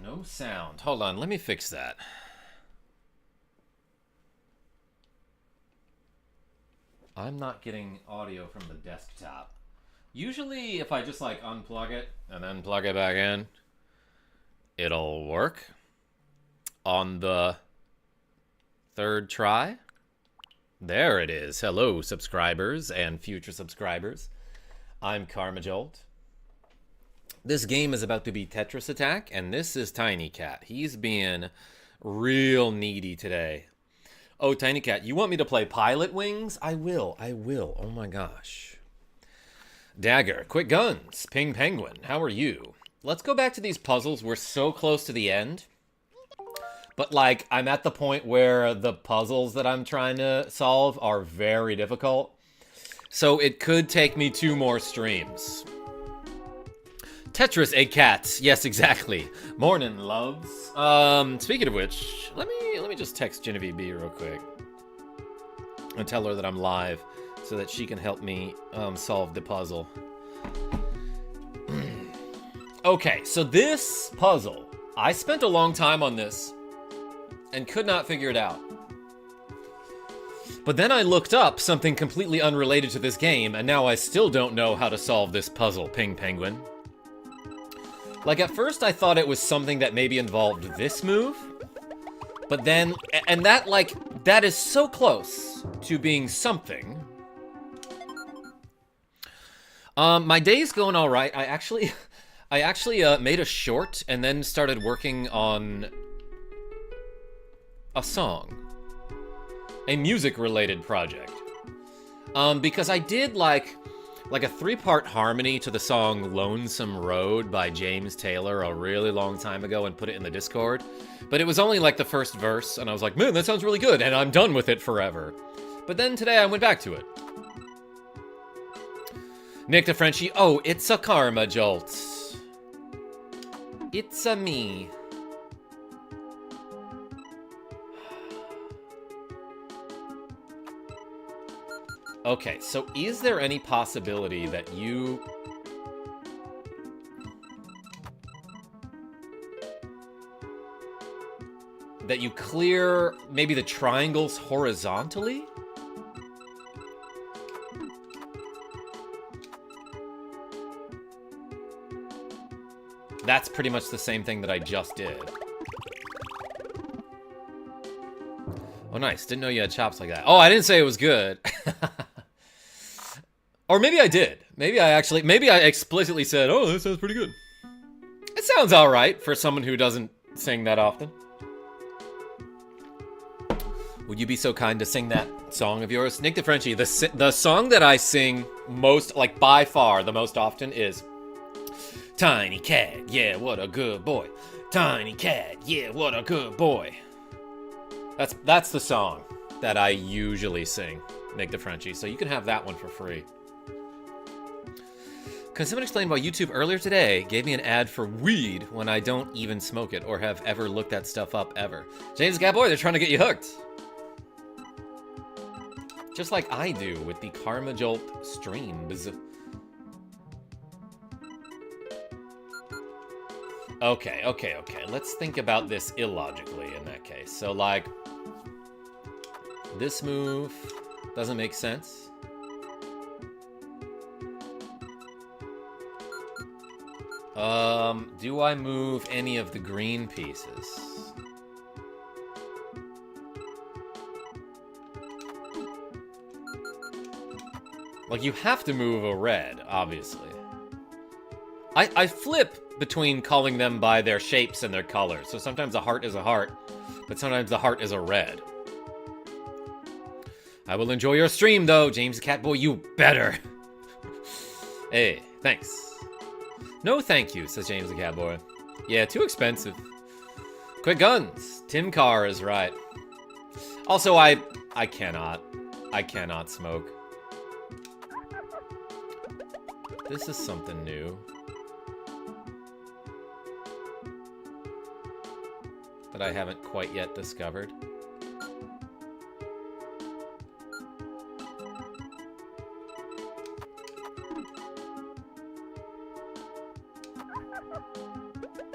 No sound. Hold on, let me fix that. I'm not getting audio from the desktop. Usually, if I just like unplug it and then plug it back in, it'll work. On the third try. There it is. Hello, subscribers and future subscribers. I'm KarmaJolt. This game is about to be Tetris Attack, and this is Tiny Cat. He's being real needy today. Oh, Tiny Cat, you want me to play Pilot Wings? I will. Oh my gosh. Dagger, Quick Guns, Ping Penguin, how are you? Let's go back to these puzzles. We're so close to the end. But, like, I'm at the point where the puzzles that I'm trying to solve are very difficult. So it could take me 2 more streams. Tetris, a cat. Yes, exactly. Morning, loves. Speaking of which, let me just text Genevieve B real quick. And tell her that I'm live so that she can help me solve the puzzle. Okay, so this puzzle, I spent a long time on this and could not figure it out. But then I looked up something completely unrelated to this game, and now I still don't know how to solve this puzzle, Ping Penguin. Like, at first I thought it was something that maybe involved this move, but then, and that, like, that is so close to being something. My day's going all right. I actually made a short and then started working on a song, a music-related project, because I did like a 3-part harmony to the song Lonesome Road by James Taylor a really long time ago and put it in the Discord, but it was only like the first verse, and I was like, man, that sounds really good, and I'm done with it forever. But then today I went back to it. Nick the Frenchie, oh, it's a KarmaJolt. It's a me. Okay, so is there any possibility that you... clear maybe the triangles horizontally? That's pretty much the same thing that I just did. Oh, nice. Didn't know you had chops like that. Oh, I didn't say it was good. Or maybe I did. Maybe I explicitly said, oh, that sounds pretty good. It sounds all right for someone who doesn't sing that often. Would you be so kind to sing that song of yours? Nick the Frenchie, the song that I sing most, like by far the most often is Tiny Cat, yeah, what a good boy. Tiny Cat, yeah, what a good boy. That's the song that I usually sing, Nick the Frenchie, so you can have that one for free. Can someone explain why YouTube earlier today gave me an ad for weed when I don't even smoke it or have ever looked that stuff up ever? James Catboy, they're trying to get you hooked. Just like I do with the KarmaJolt streams. Okay. Let's think about this illogically in that case. So, like, this move doesn't make sense. Do I move any of the green pieces? Like, you have to move a red, obviously. I flip between calling them by their shapes and their colors. So sometimes a heart is a heart, but sometimes the heart is a red. I will enjoy your stream, though, James Catboy, you better. Hey, thanks. No thank you, says James the Catboy. Yeah, too expensive. Quick Guns. Tim Carr is right. Also, I cannot smoke. This is something new that I haven't quite yet discovered.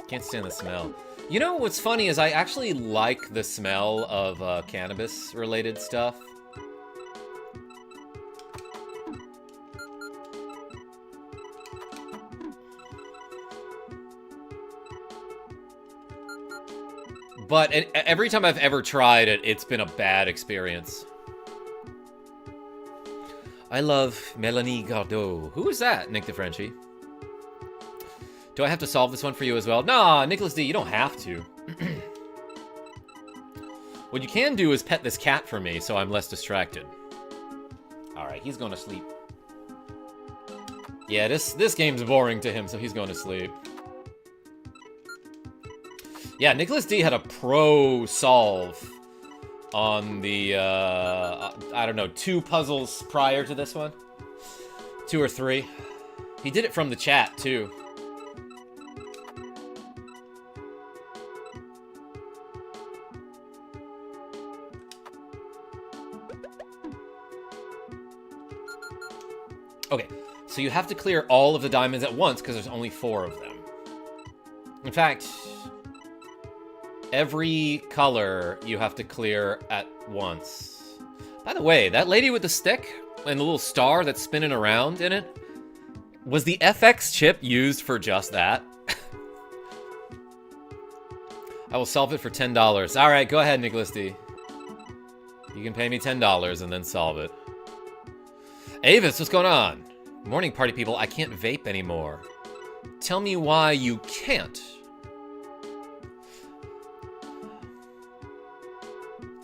Can't stand the smell. You know what's funny is I actually like the smell of cannabis-related stuff. But every time I've ever tried it, it's been a bad experience. I love Melanie Gardot. Who is that, Nick the Frenchie? Do I have to solve this one for you as well? Nah, Nicholas D, you don't have to. What you can do is pet this cat for me, so I'm less distracted. Alright, he's going to sleep. Yeah, this game's boring to him, so he's going to sleep. Yeah, Nicholas D had a pro solve on the, I don't know, 2 puzzles prior to this one. 2 or 3. He did it from the chat, too. Okay, so you have to clear all of the diamonds at once because there's only 4 of them. In fact, every color you have to clear at once. By the way, that lady with the stick and the little star that's spinning around in it, was the FX chip used for just that? I will solve it for $10. All right, go ahead, Nicholas D. You can pay me $10 and then solve it. Avis, what's going on? Morning, party people. I can't vape anymore. Tell me why you can't.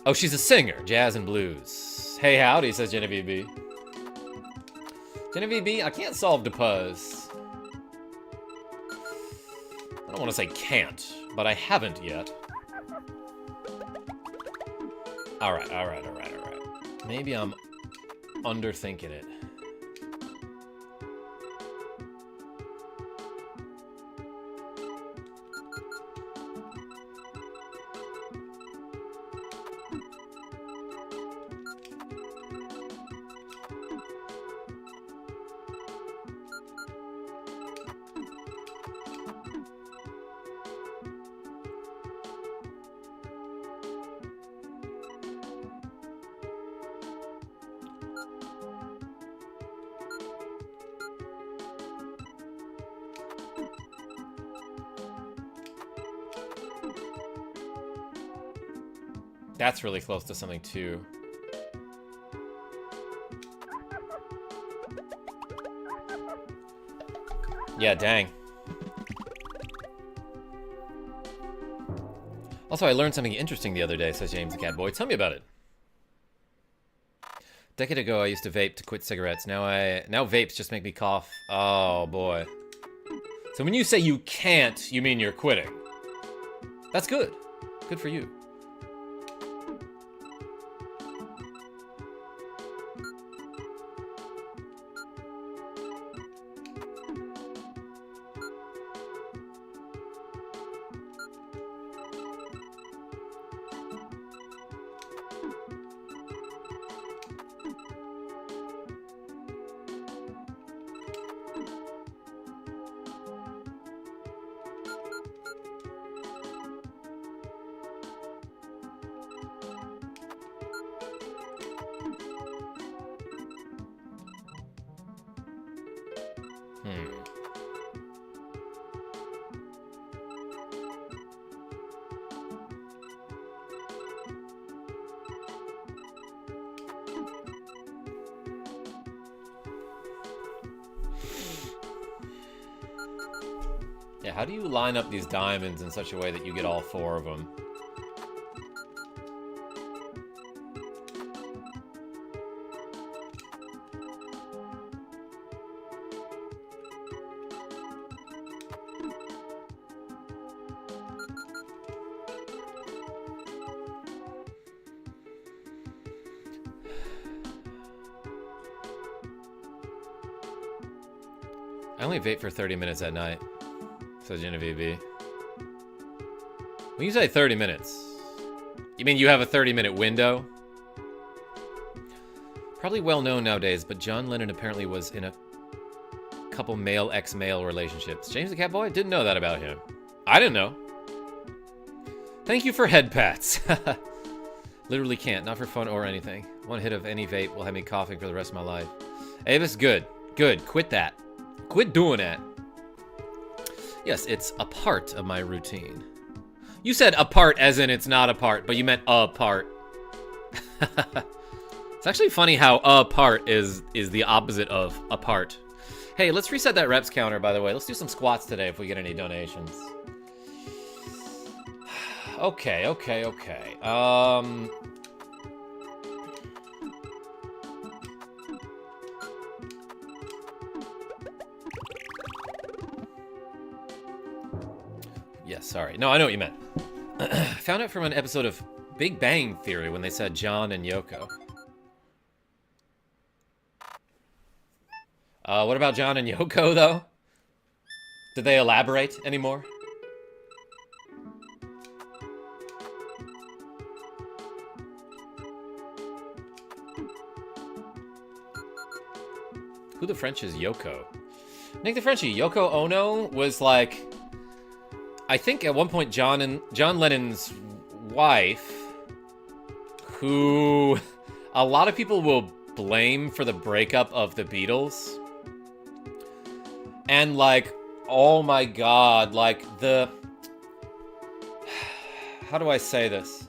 Oh, she's a singer. Jazz and blues. Hey, howdy, says Genevieve B. Genevieve B, I can't solve the puzzle. I don't want to say can't, but I haven't yet. Alright. Maybe I'm underthinking it. That's really close to something, too. Yeah, dang. Also, I learned something interesting the other day, says James the Catboy. Tell me about it. A decade ago, I used to vape to quit cigarettes. Now vapes just make me cough. Oh, boy. So when you say you can't, you mean you're quitting. That's good. Good for you. Yeah, how do you line up these diamonds in such a way that you get all 4 of them? I only vape for 30 minutes at night. Says Genevieve B. When you say 30 minutes, you mean you have a 30-minute window? Probably well known nowadays, but John Lennon apparently was in a couple male ex-male relationships. James the Catboy? Didn't know that about him. I didn't know. Thank you for head pats. Literally can't. Not for fun or anything. One hit of any vape will have me coughing for the rest of my life. Avis, good. Good. Quit that. Quit doing that. Yes, it's a part of my routine. You said a part as in it's not a part, but you meant a part. It's actually funny how a part is the opposite of a part. Hey, let's reset that reps counter, by the way. Let's do some squats today if we get any donations. Okay. Yes, sorry. No, I know what you meant. Found out from an episode of Big Bang Theory when they said John and Yoko. What about John and Yoko, though? Did they elaborate anymore? Who the French is Yoko? Nick the Frenchie, Yoko Ono was like... I think at one point John Lennon's wife, who a lot of people will blame for the breakup of the Beatles. And like, oh my god, like the... How do I say this?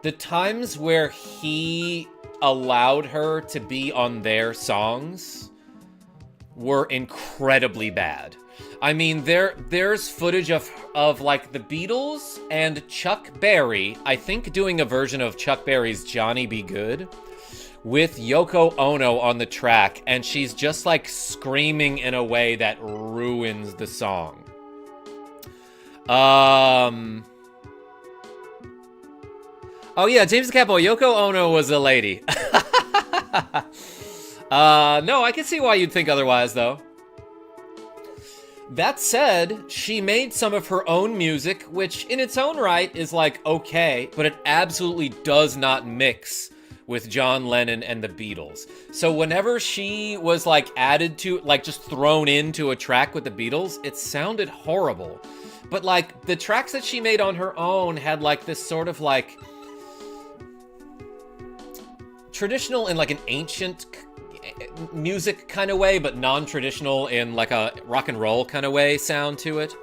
The times where he allowed her to be on their songs were incredibly bad. I mean, there's footage of like the Beatles and Chuck Berry, I think doing a version of Chuck Berry's Johnny Be Good with Yoko Ono on the track, and she's just like screaming in a way that ruins the song. Oh yeah, James Capo, Yoko Ono was a lady. No, I can see why you'd think otherwise, though. That said, she made some of her own music, which in its own right is like okay, but it absolutely does not mix with John Lennon and the Beatles. So whenever she was like added to, like just thrown into a track with the Beatles, it sounded horrible. But like the tracks that she made on her own had like this sort of like traditional and like an ancient music kind of way, but non-traditional in like a rock and roll kind of way sound to it.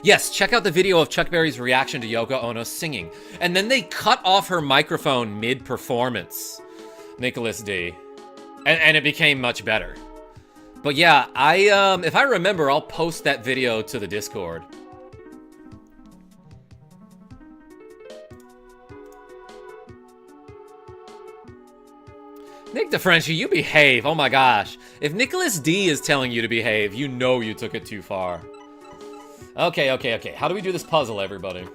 Yes, check out the video of Chuck Berry's reaction to Yoko Ono singing. And then they cut off her microphone mid-performance, Nicholas D. And it became much better. But yeah, if I remember, I'll post that video to the Discord. Nick the Frenchie, you behave. Oh my gosh. If Nicholas D is telling you to behave, you know you took it too far. Okay. How do we do this puzzle, everybody?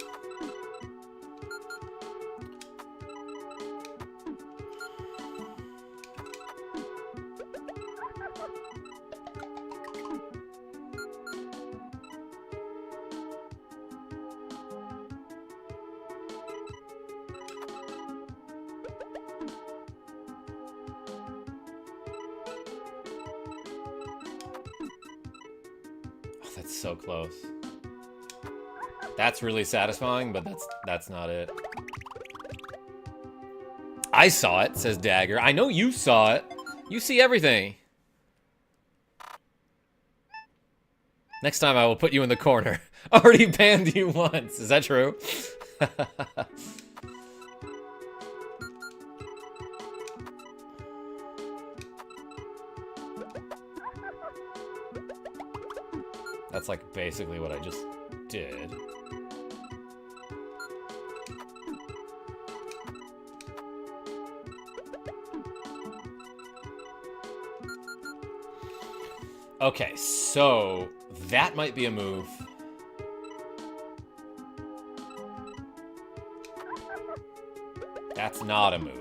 That's so close. That's really satisfying, but that's not it. I saw it, says Dagger. I know you saw it. You see everything. Next time I will put you in the corner. Already banned you once. Is that true? That's like basically what I just did. Okay, so that might be a move. That's not a move.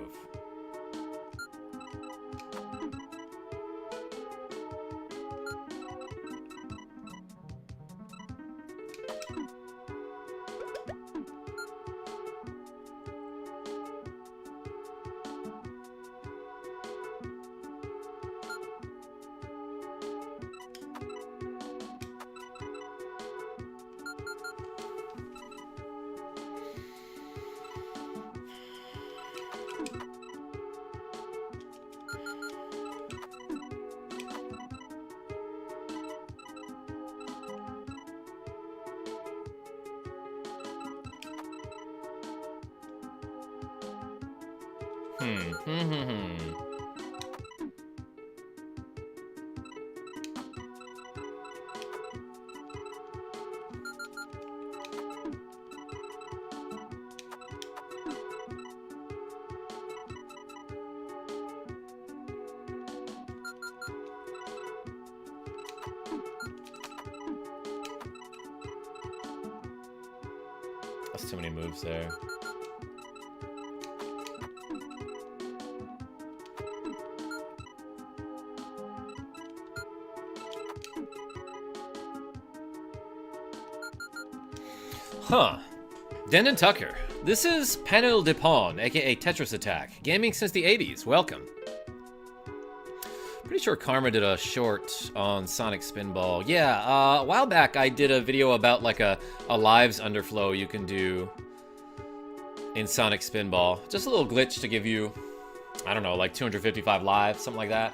That's too many moves there. Huh. Den and Tucker. This is Panel de Pon, aka Tetris Attack. Gaming since the 80s. Welcome. Pretty sure Karma did a short on Sonic Spinball. Yeah, a while back I did a video about like a lives underflow you can do in Sonic Spinball. Just a little glitch to give you, I don't know, like 255 lives, something like that.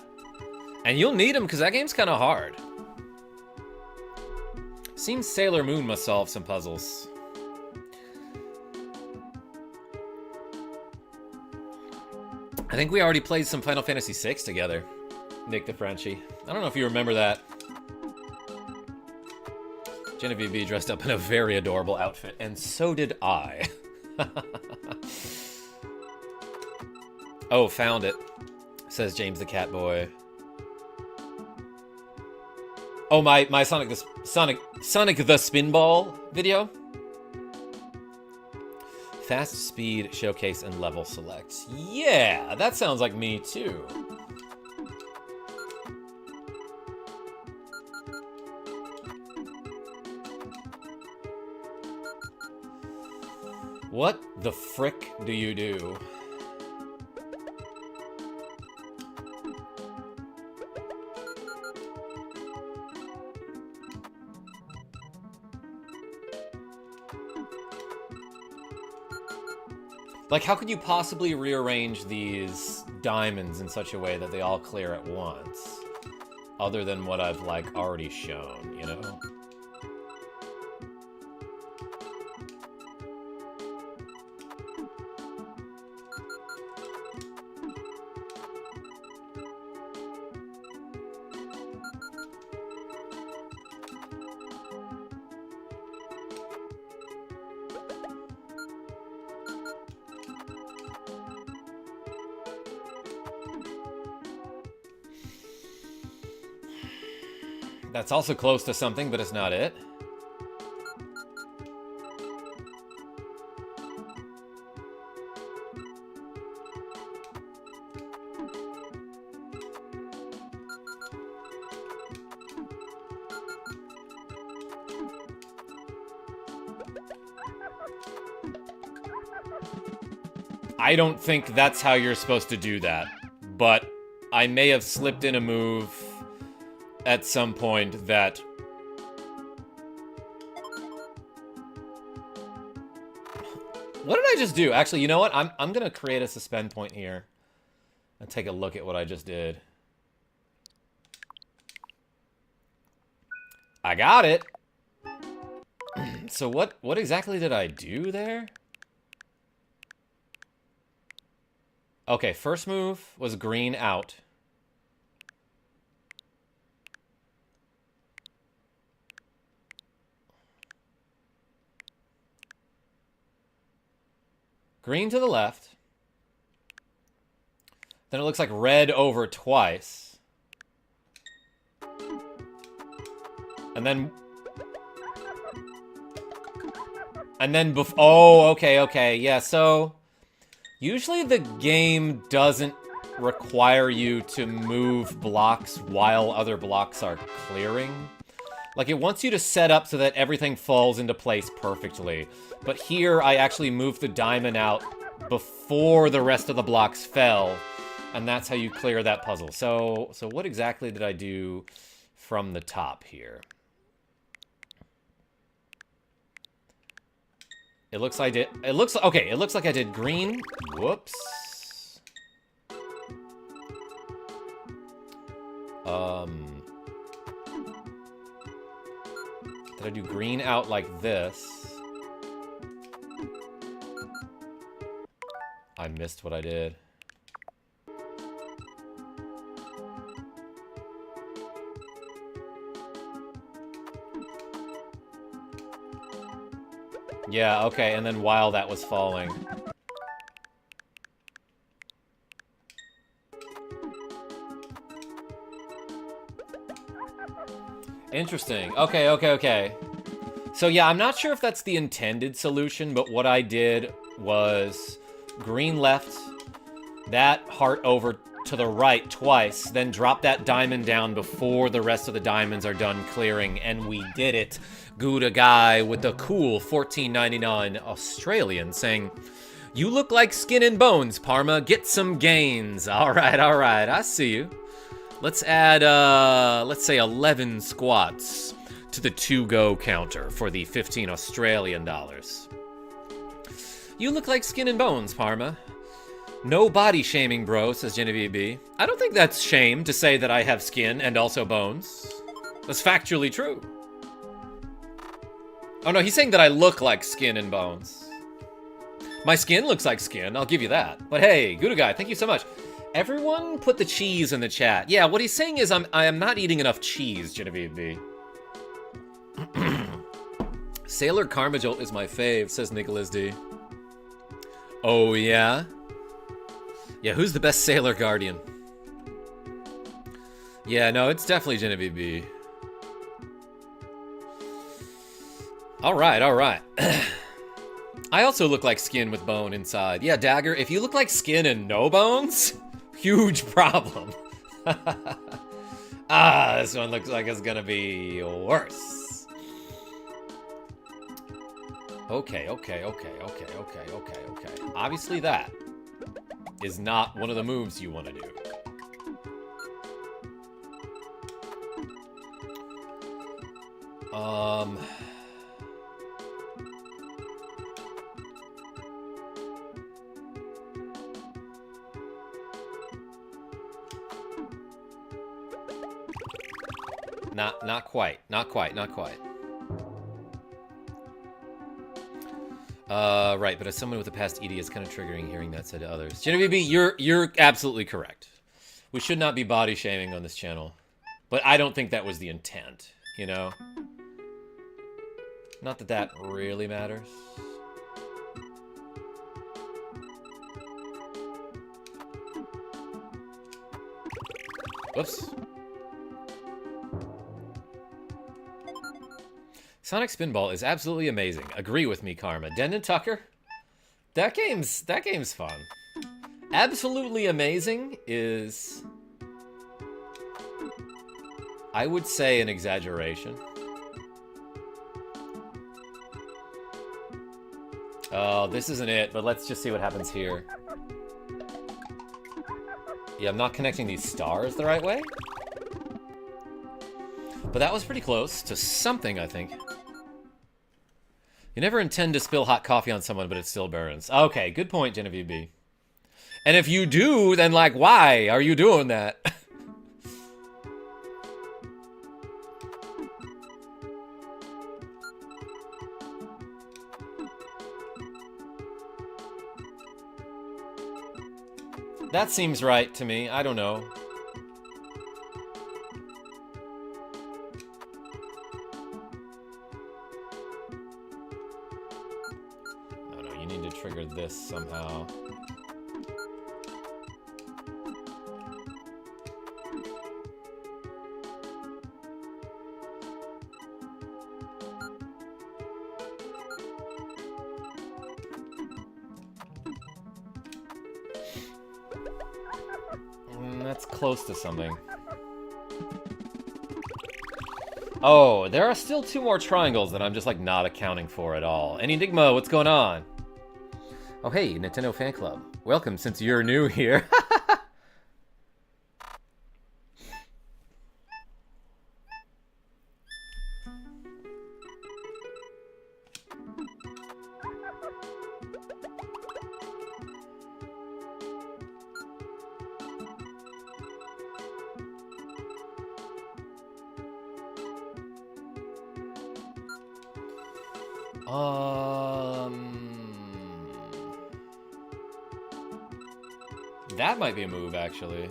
And you'll need them because that game's kind of hard. Seems Sailor Moon must solve some puzzles. I think we already played some Final Fantasy VI together, Nick the Frenchie. I don't know if you remember that. Genevieve B dressed up in a very adorable outfit, and so did I. Oh, found it, says James the Cat Boy. Oh, my Sonic the Spinball video? Fast speed, showcase, and level select. Yeah, that sounds like me too. What the frick do you do? Like, how could you possibly rearrange these diamonds in such a way that they all clear at once? Other than what I've, like, already shown, you know? That's also close to something, but it's not it. I don't think that's how you're supposed to do that, but I may have slipped in a move at some point that... What did I just do? Actually, you know what? I'm gonna create a suspend point here and take a look at what I just did. I got it. So what exactly did I do there? Okay, first move was green out. Green to the left. Then it looks like red over twice. And then... oh, okay. Yeah, so... Usually the game doesn't require you to move blocks while other blocks are clearing. Like, it wants you to set up so that everything falls into place perfectly. But here, I actually moved the diamond out before the rest of the blocks fell. And that's how you clear that puzzle. So what exactly did I do from the top here? It looks like I did green. Whoops. Did I do green out like this? I missed what I did. Yeah, okay, and then while that was falling. Interesting. Okay, okay, okay. So yeah, I'm not sure if that's the intended solution, but what I did was green left, that heart over to the right twice, then drop that diamond down before the rest of the diamonds are done clearing, and we did it. Gouda guy with the cool $14.99 Australian saying, "You look like skin and bones, Parma. Get some gains." All right, I see you. Let's add, let's say 11 squats to the to-go counter for the 15 Australian dollars. You look like skin and bones, Parma. No body shaming, bro, says Genevieve B. I don't think that's shame to say that I have skin and also bones. That's factually true. Oh no, he's saying that I look like skin and bones. My skin looks like skin, I'll give you that. But hey, Gouda guy, thank you so much. Everyone put the cheese in the chat. Yeah, what he's saying is I am not eating enough cheese, Genevieve B. Sailor KarmaJolt is my fave, says Nicholas D. Oh, yeah? Yeah, who's the best Sailor Guardian? Yeah, no, it's definitely Genevieve B. Alright, alright. I also look like skin with bone inside. Yeah, Dagger, if you look like skin and no bones, huge problem. This one looks like it's gonna be worse. Okay. Obviously that is not one of the moves you want to do. Not quite. Right, but as someone with a past ED, it's kind of triggering hearing that said to others. Genevieve B, you're absolutely correct. We should not be body shaming on this channel. But I don't think that was the intent, you know? Not that that really matters. Whoops. Sonic Spinball is absolutely amazing. Agree with me, Karma. Denton Tucker? That game's fun. Absolutely amazing is, I would say, an exaggeration. Oh, this isn't it, but let's just see what happens here. Yeah, I'm not connecting these stars the right way. But that was pretty close to something, I think. You never intend to spill hot coffee on someone, but it still burns. Okay, good point, Genevieve B. And if you do, then, like, why are you doing that? That seems right to me. I don't know. Trigger this somehow. That's close to something. Oh, there are still 2 more triangles that I'm just like not accounting for at all. Enigma, what's going on? Oh, hey, Nintendo Fan Club. Welcome, since you're new here. That might be a move, actually.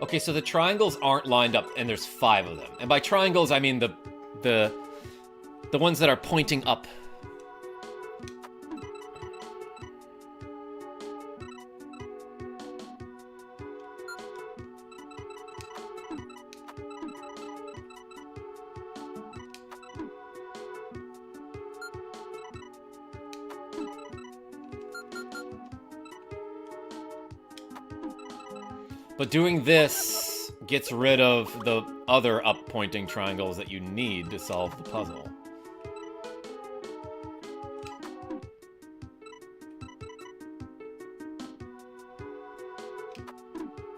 Okay, so the triangles aren't lined up, and there's 5 of them. And by triangles, I mean the ones that are pointing up. But doing this gets rid of the other up-pointing triangles that you need to solve the puzzle.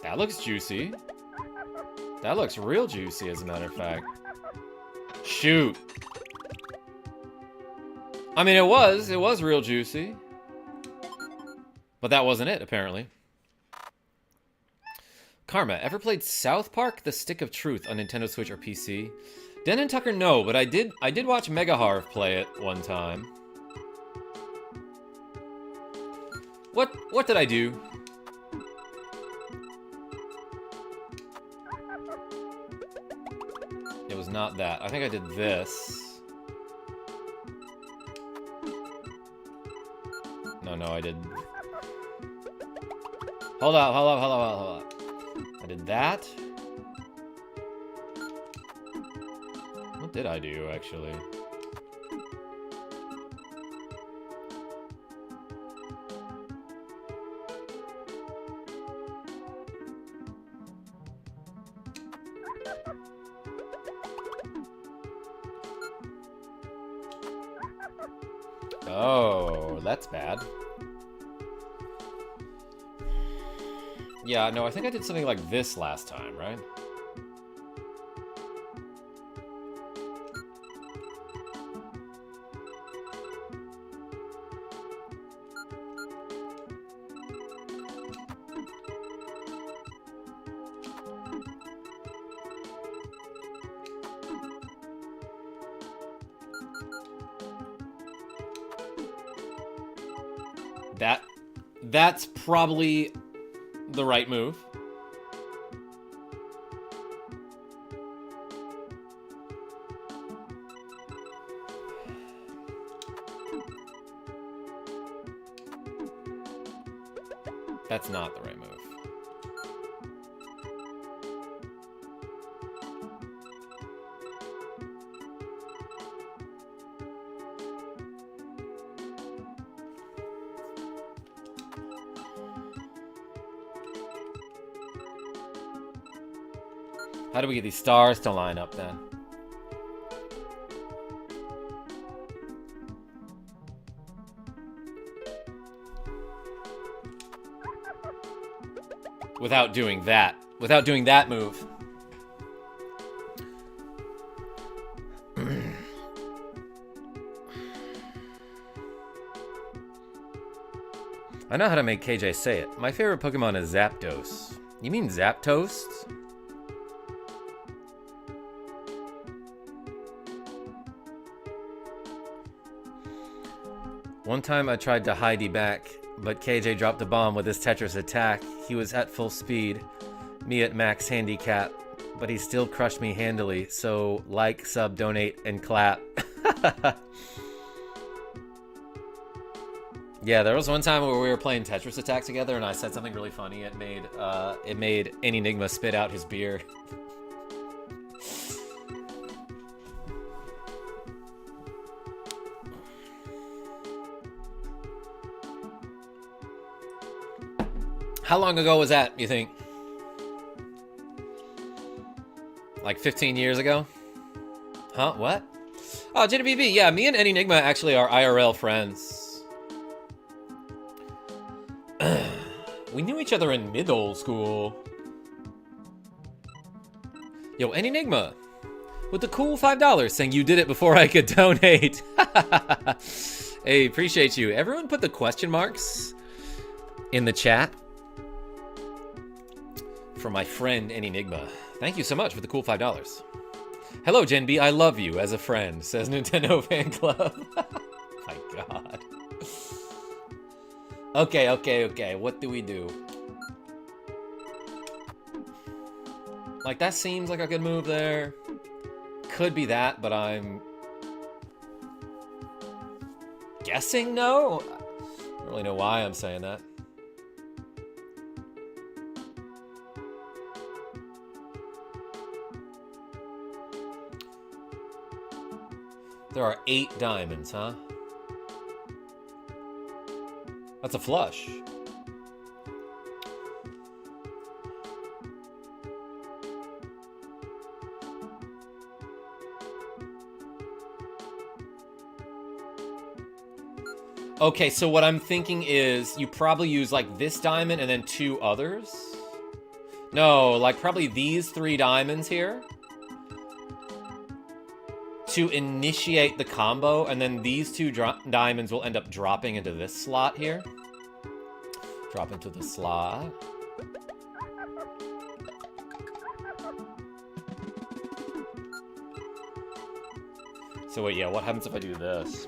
That looks juicy. That looks real juicy, as a matter of fact. Shoot. I mean, it was real juicy. But that wasn't it, apparently. Karma, ever played South Park: The Stick of Truth on Nintendo Switch or PC? Den and Tucker, no, but I did watch Mega Harv play it one time. What did I do? It was not that. I think I did this. No, I did. Hold on. I did that. What did I do, actually? Oh, that's bad. Yeah, no, I think I did something like this last time, right? That's probably the right move. That's not the right move. How do we get these stars to line up then? Without doing that. Without doing that move. I know how to make KJ say it. My favorite Pokemon is Zapdos. You mean Zapdos? One time I tried to hide back, but KJ dropped a bomb with his Tetris Attack. He was at full speed, me at max handicap, but he still crushed me handily, so like, sub, donate, and clap. Yeah, there was one time where we were playing Tetris Attack together and I said something really funny. It made Enigma spit out his beer. How long ago was that, you think? Like 15 years ago? Huh? What? Oh, JWB, yeah, me and Enigma actually are IRL friends. We knew each other in middle school. Yo, Enigma, with the cool $5 saying you did it before I could donate. Hey, appreciate you. Everyone put the question marks in the chat for my friend Enigma. Thank you so much for the cool $5. Hello, Gen B. I love you as a friend, says Nintendo Fan Club. My God. Okay. What do we do? Like, that seems like a good move there. Could be that, but I'm guessing no? I don't really know why I'm saying that. There are 8 diamonds, huh? That's a flush. Okay, so what I'm thinking is you probably use like this diamond and then 2 others. No, like probably these 3 diamonds here to initiate the combo, and then these 2 diamonds will end up dropping into this slot here. Drop into the slot. So wait, yeah, what happens if I do this?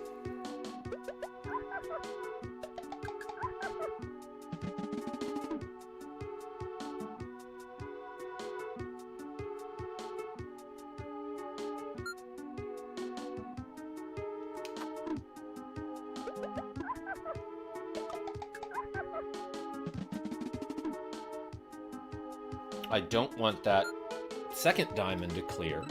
I don't want that second diamond to clear.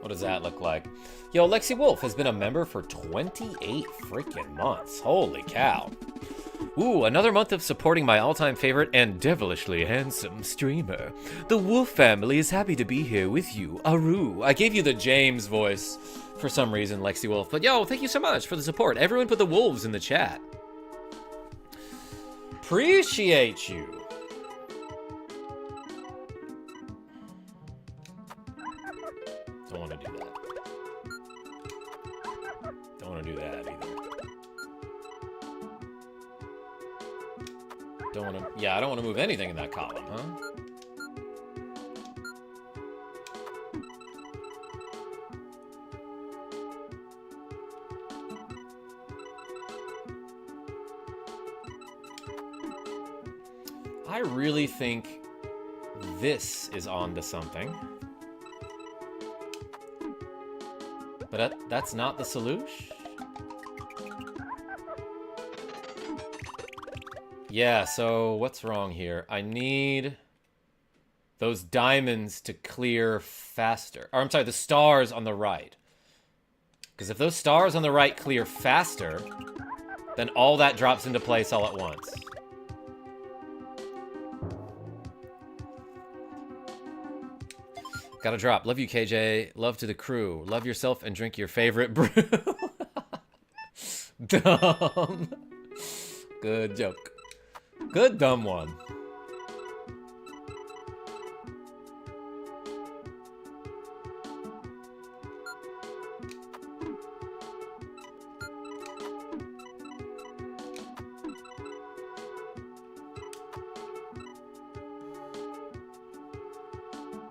What does that look like? Yo, Lexi Wolf has been a member for 28 freaking months. Holy cow. Ooh, another month of supporting my all-time favorite and devilishly handsome streamer. The Wolf family is happy to be here with you. Aru. I gave you the James voice for some reason, Lexi Wolf. But yo, thank you so much for the support. Everyone put the wolves in the chat. Appreciate you. Don't want to do that. Don't want to do that either. Don't want to... Yeah, I don't want to move anything in that column, huh? I really think this is on to something. But that's not the solution? Yeah, so what's wrong here? I need those diamonds to clear faster. Or I'm sorry, the stars on the right. Because if those stars on the right clear faster, then all that drops into place all at once. Gotta drop. Love you, KJ. Love to the crew. Love yourself and drink your favorite brew. Dumb. Good joke. Good dumb one.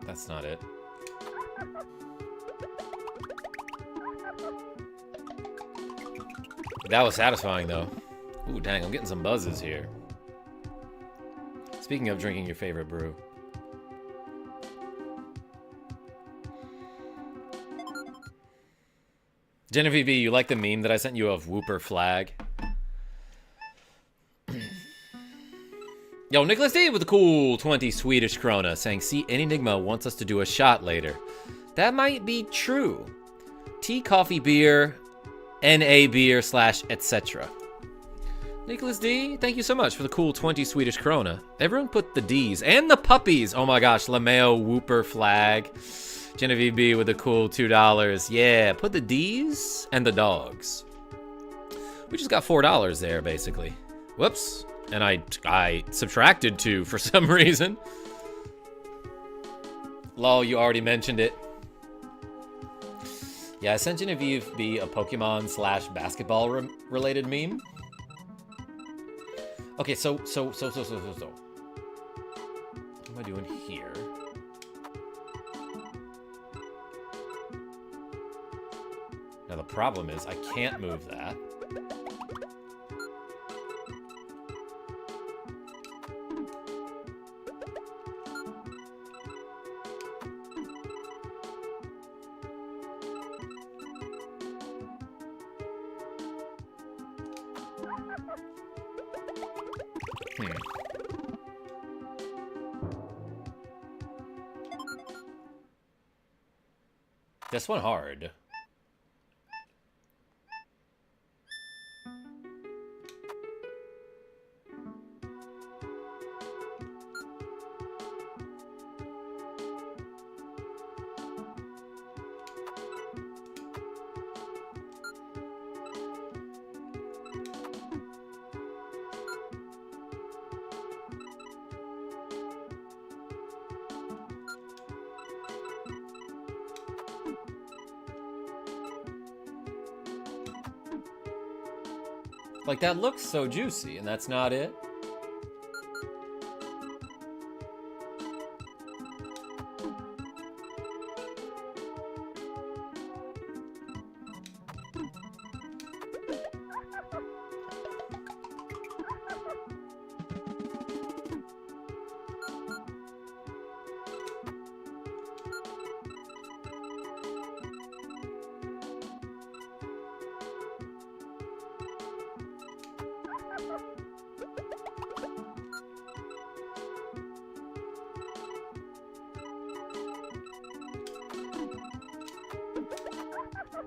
That's not it. That was satisfying, though. Ooh, dang, I'm getting some buzzes here. Speaking of drinking your favorite brew. Genevieve B, you like the meme that I sent you of Whooper flag? Yo, Nicholas D with a cool 20 Swedish krona saying, see, Enigma wants us to do a shot later. That might be true. Tea, coffee, beer, NA beer / etc. Nicholas D, thank you so much for the cool 20 Swedish krona. Everyone put the D's and the puppies. Oh my gosh, LeMayo Whooper flag. Genevieve B with a cool $2. Yeah, put the D's and the dogs. We just got $4 there, basically. Whoops. And I subtracted 2 for some reason. Lol, you already mentioned it. Yeah, I sent Genevieve B a Pokemon / basketball related meme. Okay, so. What am I doing here? Now the problem is I can't move that. This one hard. Like, that looks so juicy, and that's not it.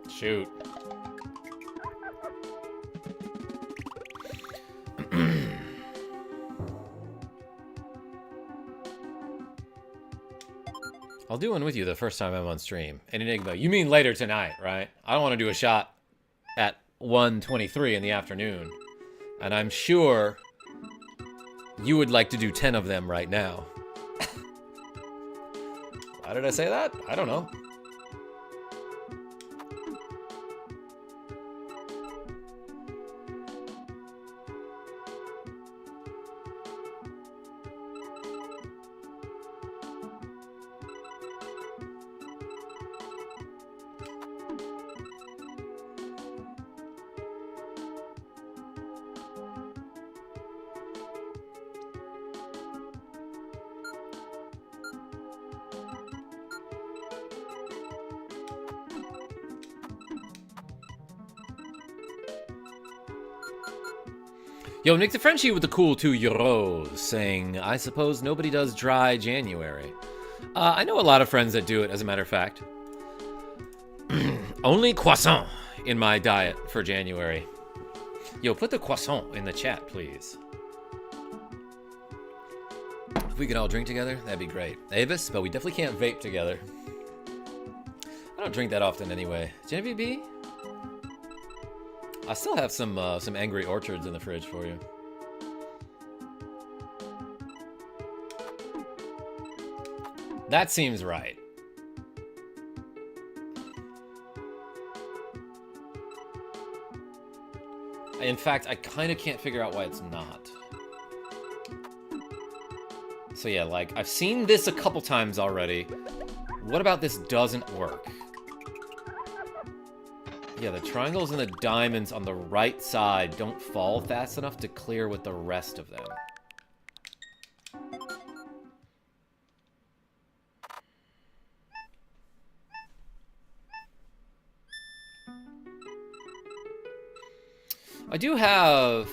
Shoot. I'll do one with you the first time I'm on stream. And Enigma, you mean later tonight, right? I don't want to do a shot at 1:23 in the afternoon. And I'm sure you would like to do 10 of them right now. Why did I say that? I don't know. Yo, Nick DeFrenchie with the cool €2 saying, I suppose nobody does dry January. I know a lot of friends that do it, as a matter of fact. Only croissant in my diet for January. Yo, put the croissant in the chat, please. If we could all drink together, that'd be great. Avis, but we definitely can't vape together. I don't drink that often anyway. Genevieve B? I still have some Angry Orchards in the fridge for you. That seems right. In fact, I kind of can't figure out why it's not. So yeah, like, I've seen this a couple times already. What about this doesn't work? Yeah, the triangles and the diamonds on the right side don't fall fast enough to clear with the rest of them. I do have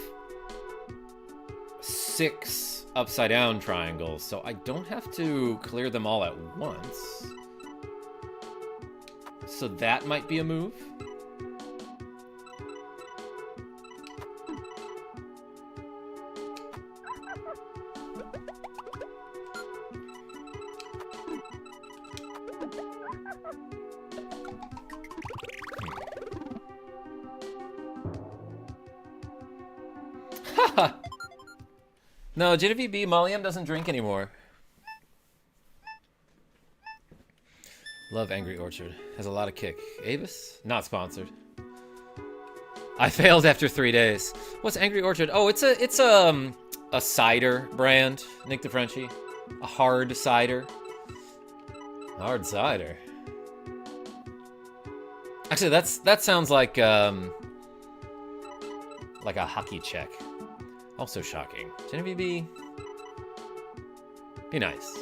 6 upside down triangles, so I don't have to clear them all at once. So that might be a move. No, Genevieve B, Molly M doesn't drink anymore. Love Angry Orchard. Has a lot of kick. Avis? Not sponsored. I failed after 3 days. What's Angry Orchard? Oh, it's a cider brand, Nick DeFrenchie. A hard cider. Hard cider. Actually, that sounds like a hockey check. Also shocking. Genevieve B. Be nice.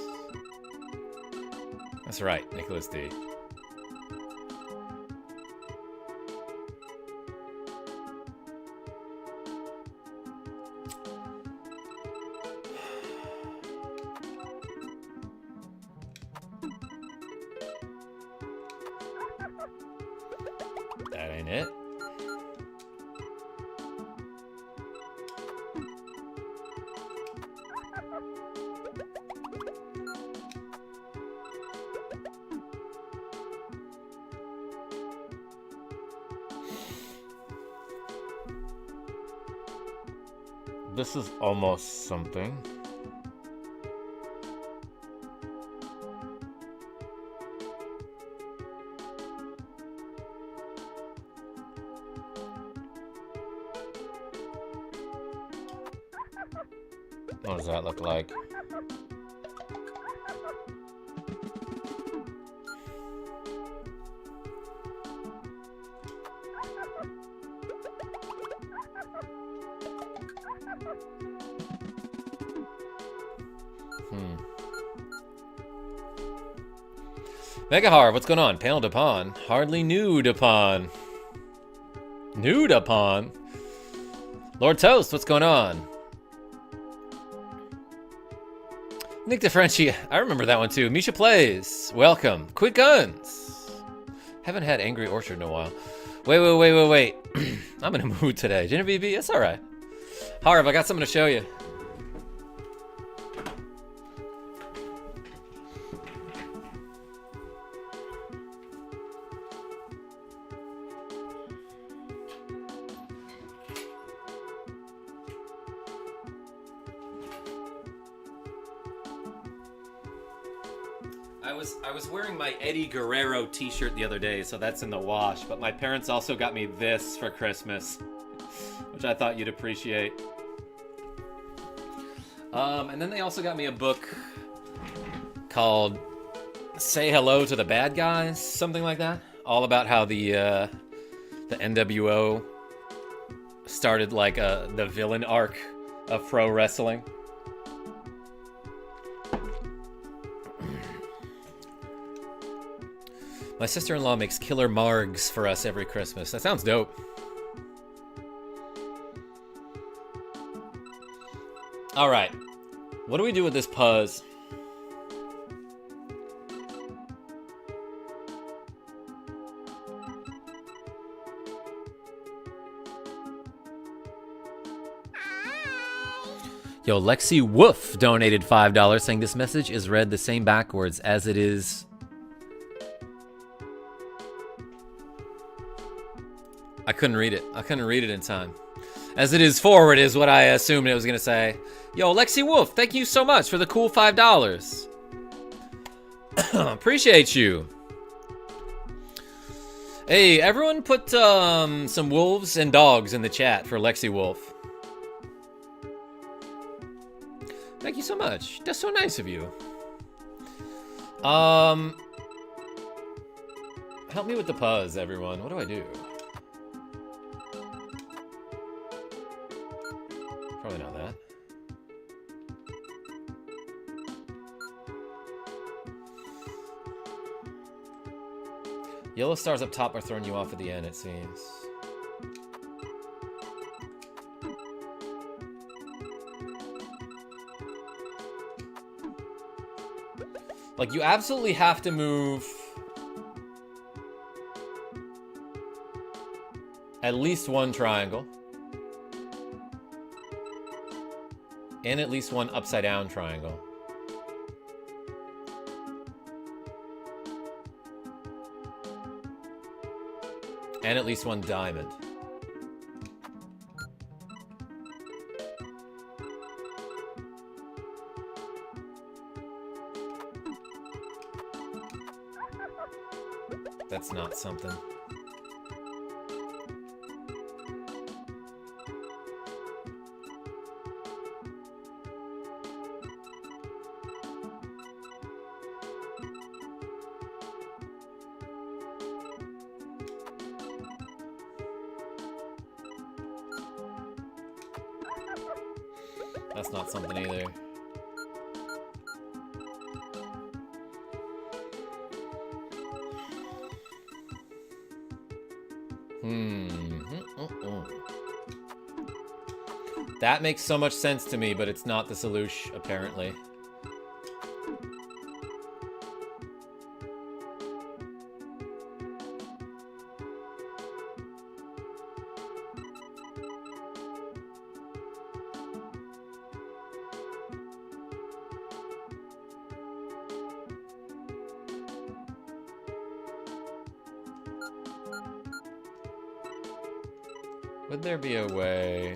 That's right, Nicholas D. That ain't it. This is almost something. What does that look like? Megahar, what's going on? Panel de Pon. Hardly new de Pon. New de Pon? Lord Toast, what's going on? Nick DeFrenchie, I remember that one too. Misha Plays, welcome. Quick Guns. Haven't had Angry Orchard in a while. Wait. I'm in a mood today. Genevieve, it's all right. Harv, I got something to show you. I was wearing my Eddie Guerrero t-shirt the other day, so that's in the wash, but my parents also got me this for Christmas, which I thought you'd appreciate. And then they also got me a book called Say Hello to the Bad Guys, something like that. All about how the NWO started like the villain arc of pro wrestling. My sister-in-law makes killer margs for us every Christmas. That sounds dope. All right. What do we do with this puzz? Yo, Lexi Woof donated $5 saying this message is read the same backwards as it is. I couldn't read it. I couldn't read it in time. As it is forward is what I assumed it was going to say. Yo, Lexi Wolf, thank you so much for the cool $5. Appreciate you. Hey, everyone put some wolves and dogs in the chat for Lexi Wolf. Thank you so much. That's so nice of you. Help me with the puzz, everyone. What do I do? Probably not that. Yellow stars up top are throwing you off at the end, it seems. Like, you absolutely have to move at least one triangle. And at least one upside down triangle. And at least one diamond. That's not something. That's not something either. That makes so much sense to me, but it's not the solution, apparently. Would there be a way?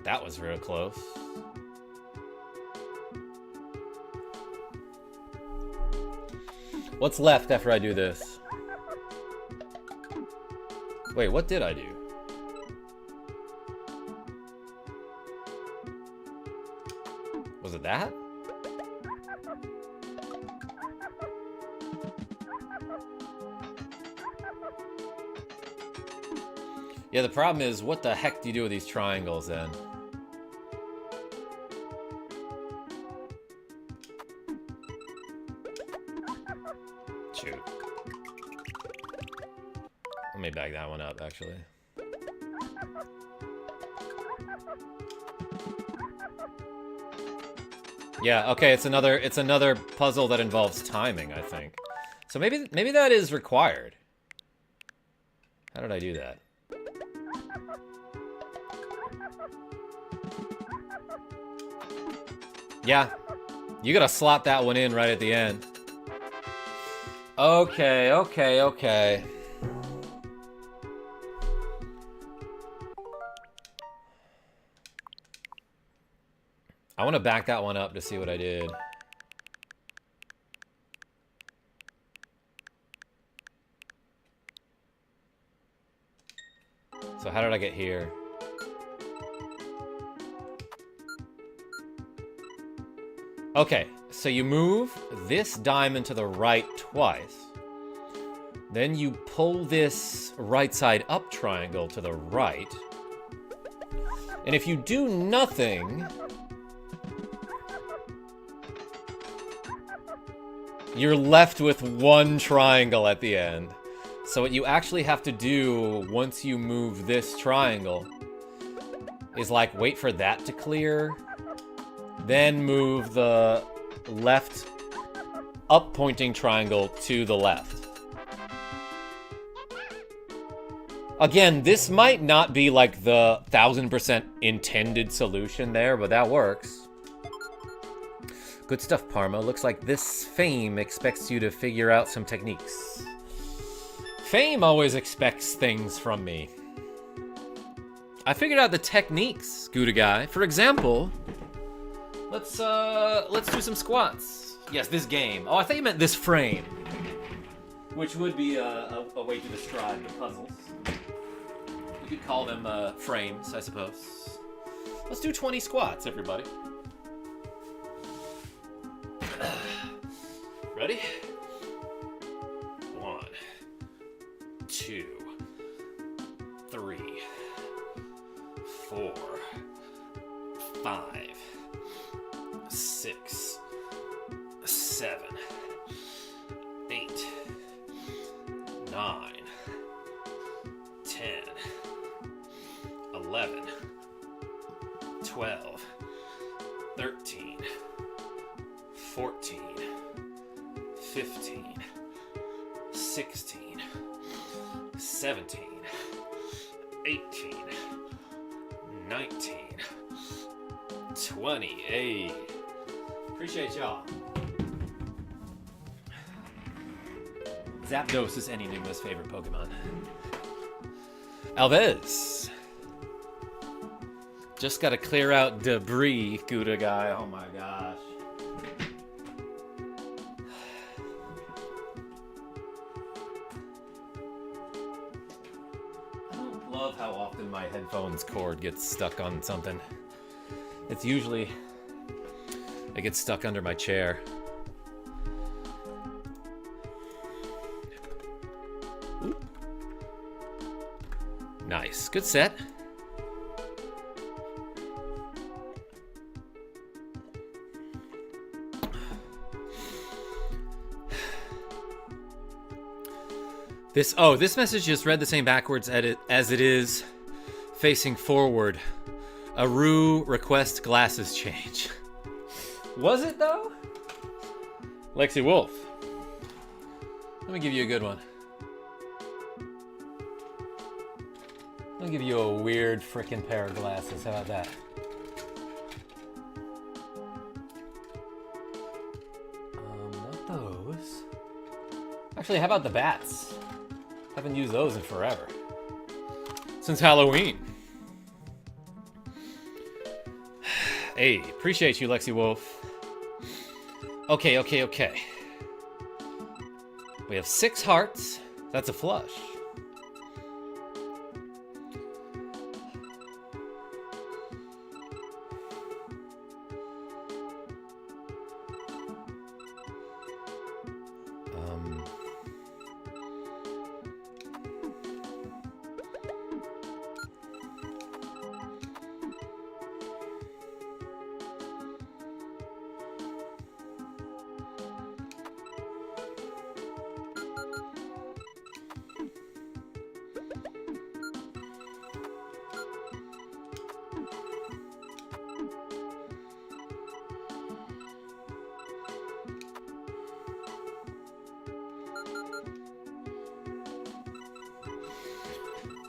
That was real close. What's left after I do this? Wait, what did I do? Was it that? Yeah, the problem is, what the heck do you do with these triangles then? Shoot. Let me bag that one up, actually. Yeah, okay, it's another puzzle that involves timing, I think. So maybe that is required. How did I do that? Yeah, you gotta slot that one in right at the end. Okay, okay, okay. I want to back that one up to see what I did. So how did I get here? Okay, so you move this diamond to the right twice. Then you pull this right side up triangle to the right. And if you do nothing, you're left with one triangle at the end. So what you actually have to do once you move this triangle is like wait for that to clear, then move the left up pointing triangle to the left. Again, this might not be like the 1000% intended solution there, but that works. Good stuff, Parma. Looks like this Fame expects you to figure out some techniques. Fame always expects things from me. I figured out the techniques, Gouda guy. For example, let's do some squats. Yes, this game. Oh, I thought you meant this frame, which would be a way to describe the puzzles. You could call them frames, I suppose. Let's do 20 squats, everybody. Ready? 1, 2, 3, 4, 5, 6, 7, 8, 9, 10, 11, 12, 13, 14, 15, 16, 17, 18, 19, 20. Hey, appreciate y'all. Zapdos is any Enigma's favorite Pokemon. Alves. Just gotta clear out debris, Gouda guy. Oh my gosh. I don't love how often my headphones cord gets stuck on something. It's usually It gets stuck under my chair. Oop. Nice. Good set. This message just read the same backwards as it is facing forward. Aru request glasses change. Was it though? Lexi Wolf. Let me give you a good one. Let me give you a weird frickin' pair of glasses. How about that? Not those. Actually, how about the bats? Haven't used those in forever. Since Halloween. Hey, appreciate you, Lexi Wolf. Okay. We have 6 hearts. That's a flush.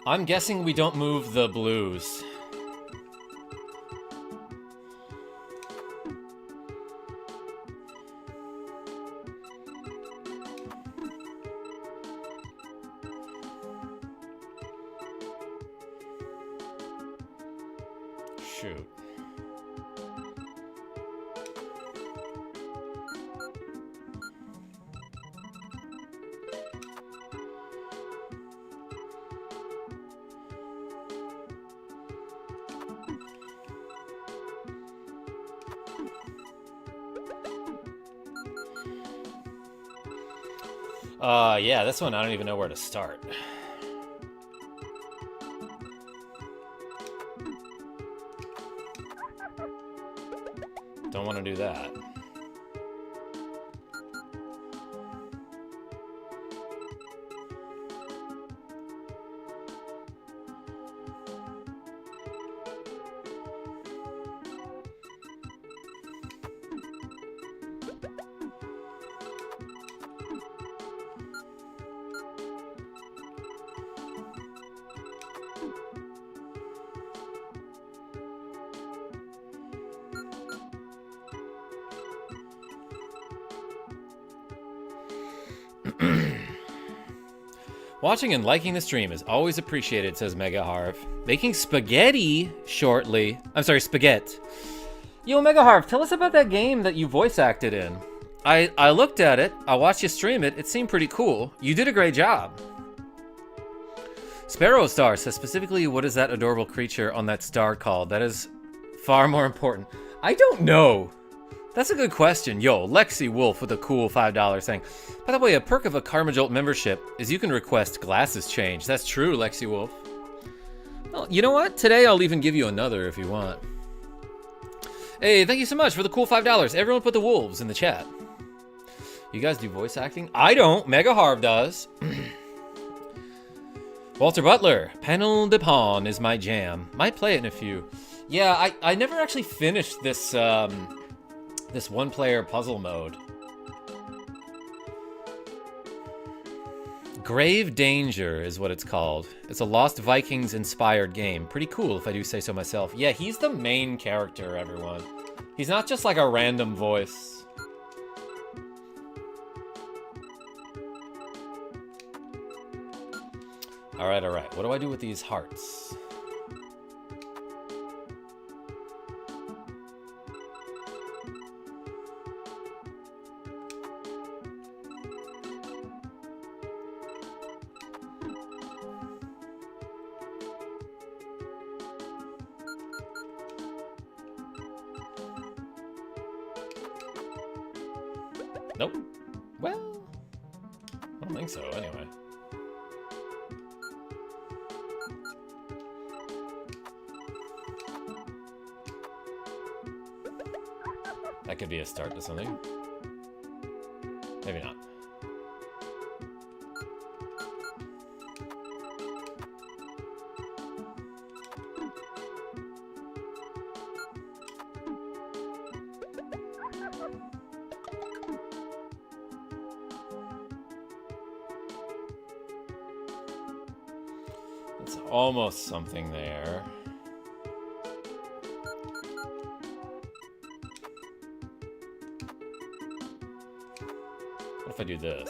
I'm guessing we don't move the blues. Shoot. Yeah, this one I don't even know where to start. Don't want to do that. Watching and liking the stream is always appreciated, says Mega Harv. Making spaghetti shortly. I'm sorry, spaghetti. Yo, Mega Harv, tell us about that game that you voice acted in. I looked at it. I watched you stream it. It seemed pretty cool. You did a great job. Sparrow Star says specifically, what is that adorable creature on that star called? That is far more important. I don't know. That's a good question. Yo, Lexi Wolf with a cool $5 thing. By the way, a perk of a KarmaJolt membership is you can request glasses change. That's true, Lexi Wolf. Well, you know what? Today I'll even give you another if you want. Hey, thank you so much for the cool $5. Everyone put the wolves in the chat. You guys do voice acting? I don't. Mega Harv does. Walter Butler. Panel de Pon is my jam. Might play it in a few. Yeah, I never actually finished this... this one-player puzzle mode. Grave Danger is what it's called. It's a Lost Vikings-inspired game. Pretty cool, if I do say so myself. Yeah, he's the main character, everyone. He's not just like a random voice. Alright. What do I do with these hearts? Well, I don't think so, anyway. That could be a start to something. Maybe not. It's almost something there. What if I do this?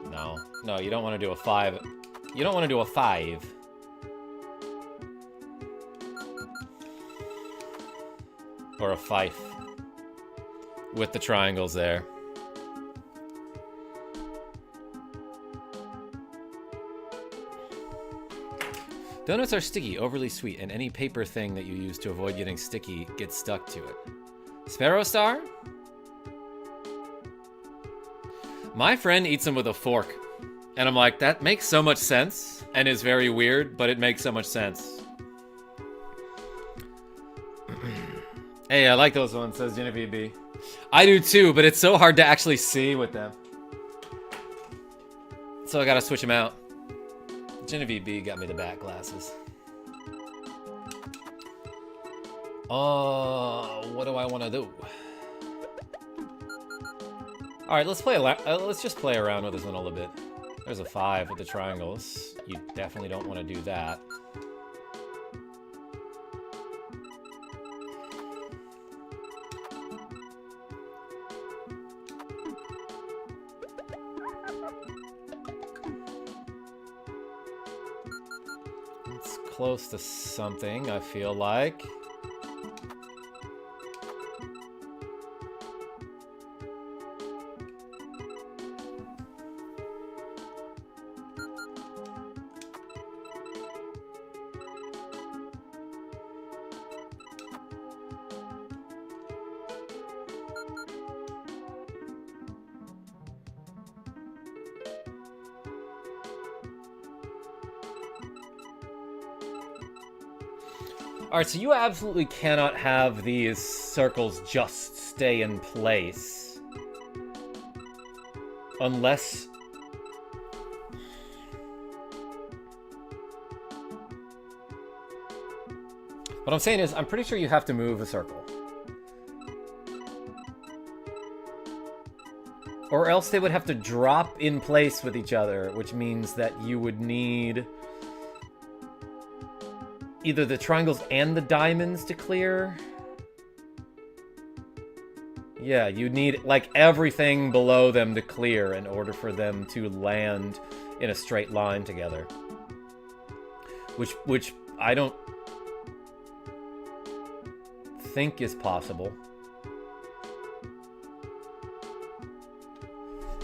No. No, you don't want to do a 5. You don't want to do a 5. Or a fife. With the triangles there. Donuts are sticky, overly sweet, and any paper thing that you use to avoid getting sticky gets stuck to it. Sparrow Star? My friend eats them with a fork. And I'm like, that makes so much sense, and is very weird, but it makes so much sense. Hey, I like those ones, says Genevieve B. I do too, but it's so hard to actually see with them. So I gotta switch them out. Genevieve B got me the back glasses. What do I want to do? All right, let's just play around with this one a little bit. There's a 5 with the triangles. You definitely don't want to do that. It's close to something, I feel like. Alright, so you absolutely cannot have these circles just stay in place. Unless... What I'm saying is, I'm pretty sure you have to move a circle. Or else they would have to drop in place with each other, which means that you would need... either the triangles and the diamonds to clear. Yeah, you need like everything below them to clear in order for them to land in a straight line together. Which I don't think is possible.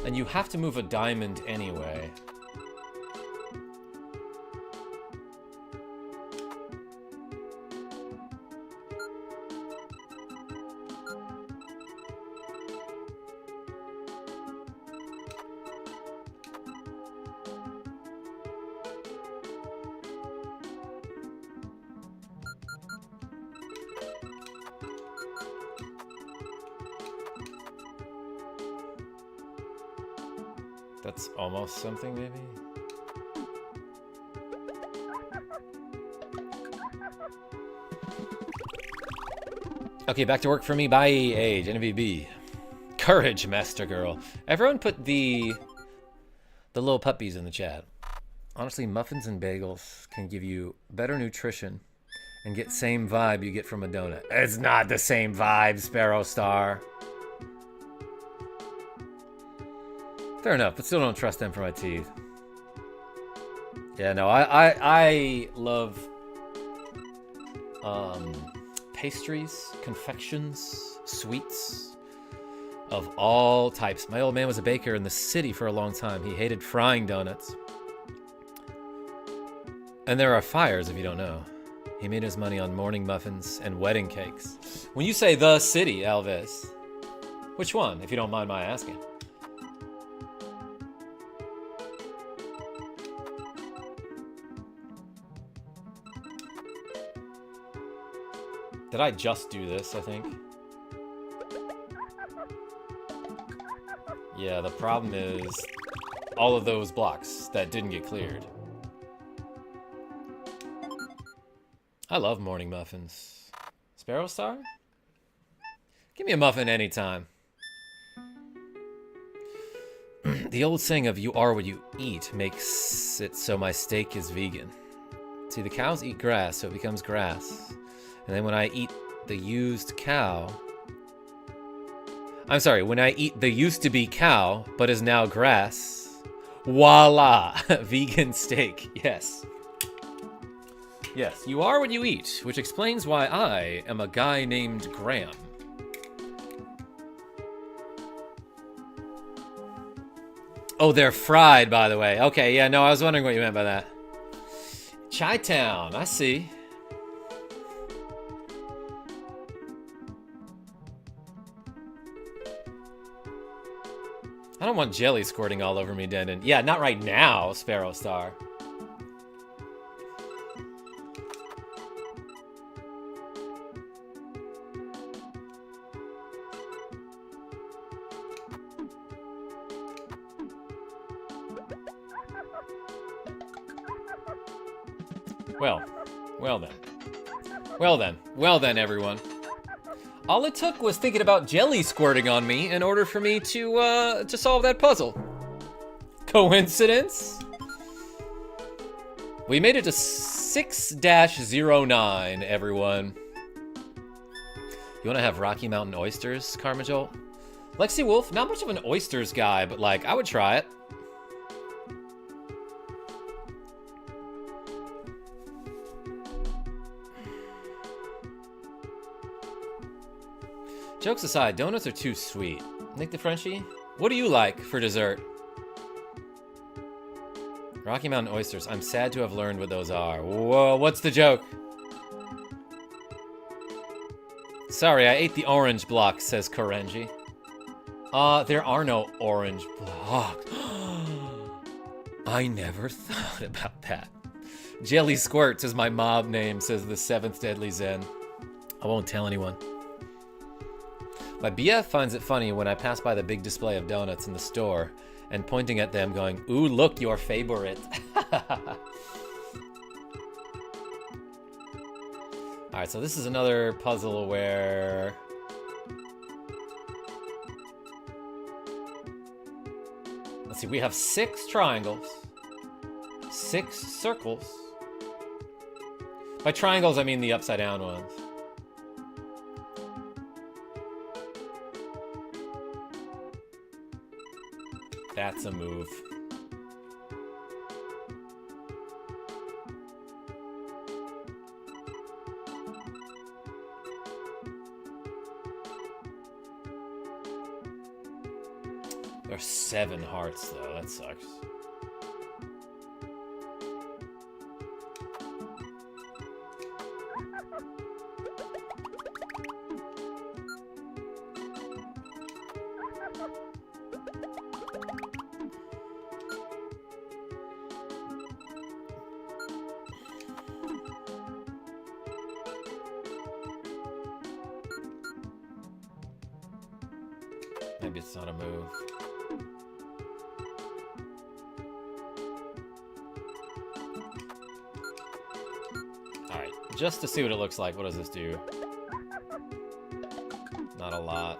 And you have to move a diamond anyway. That's almost something, maybe? Okay, back to work for me. Bye, age, NVB. Courage, Master Girl. Everyone put the little puppies in the chat. Honestly, muffins and bagels can give you better nutrition and get same vibe you get from a donut. It's not the same vibe, Sparrow Star. Fair enough, but still don't trust them for my teeth. Yeah, no, I love pastries, confections, sweets. of all types. My old man was a baker in the city for a long time. He hated frying donuts. And there are fires, if you don't know. He made his money on morning muffins and wedding cakes. When you say the city, Elvis, which one, if you don't mind my asking? Did I just do this, I think? Yeah, the problem is all of those blocks that didn't get cleared. I love morning muffins. Sparrow Star? Give me a muffin anytime. The old saying of you are what you eat makes it so my steak is vegan. See, the cows eat grass, so it becomes grass. And then when I eat the used cow... I'm sorry, when I eat the used-to-be cow, but is now grass, voila! Vegan steak, yes. Yes, you are what you eat, which explains why I am a guy named Graham. Oh, they're fried, by the way. Okay, yeah, no, I was wondering what you meant by that. Chi-Town, I see. I don't want jelly squirting all over me, Denon. Yeah, not right now, Sparrow Star. Well then, everyone. All it took was thinking about jelly squirting on me in order for me to solve that puzzle. Coincidence? We made it to 6-09, everyone. You want to have Rocky Mountain oysters, KarmaJolt? Lexi Wolf, not much of an oysters guy, but like, I would try it. Jokes aside, donuts are too sweet. Nick the Frenchie, what do you like for dessert? Rocky Mountain oysters. I'm sad to have learned what those are. Whoa, what's the joke? Sorry, I ate the orange block, says Korenji. There are no orange blocks. I never thought about that. Jelly Squirts is my mob name, says the 7th Deadly Zen. I won't tell anyone. My BF finds it funny when I pass by the big display of donuts in the store and pointing at them going, ooh, look, your favorite. Alright, so this is another puzzle where... Let's see, we have 6 triangles, 6 circles. By triangles, I mean the upside down ones. That's a move. There are 7 hearts, though. That sucks. Maybe it's not a move. Alright, just to see what it looks like, what does this do? Not a lot.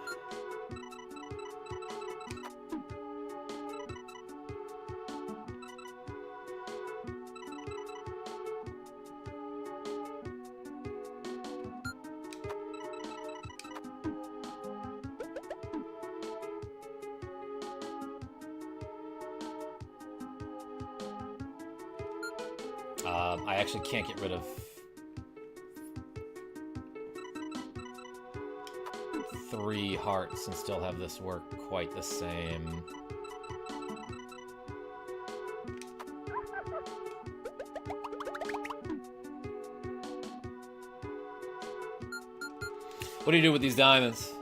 I actually can't get rid of 3 3 hearts and still have this work quite the same. What do you do with these diamonds?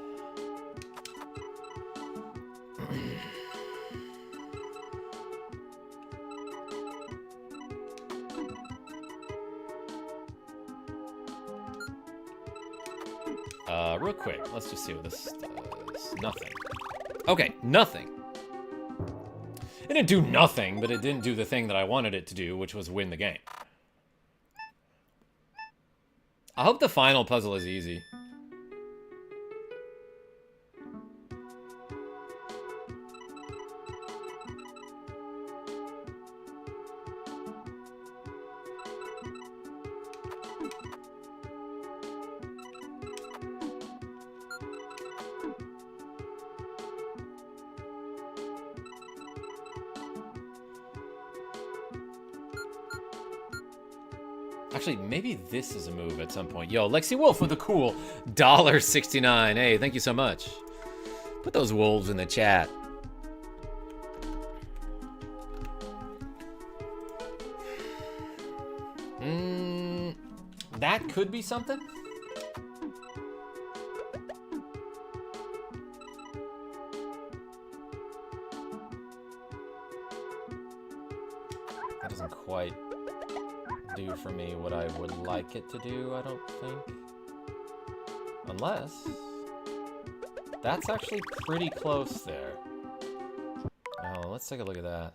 Real quick, let's just see what this does. Nothing. Okay, nothing. It didn't do nothing, but it didn't do the thing that I wanted it to do, which was win the game. I hope the final puzzle is easy. Actually, maybe this is a move at some point. Yo, Lexi Wolf with a cool $1.69. Hey, thank you so much. Put those wolves in the chat. That could be something. That doesn't quite do for me what I would like it to do, I don't think. Unless... that's actually pretty close there. Oh, let's take a look at that.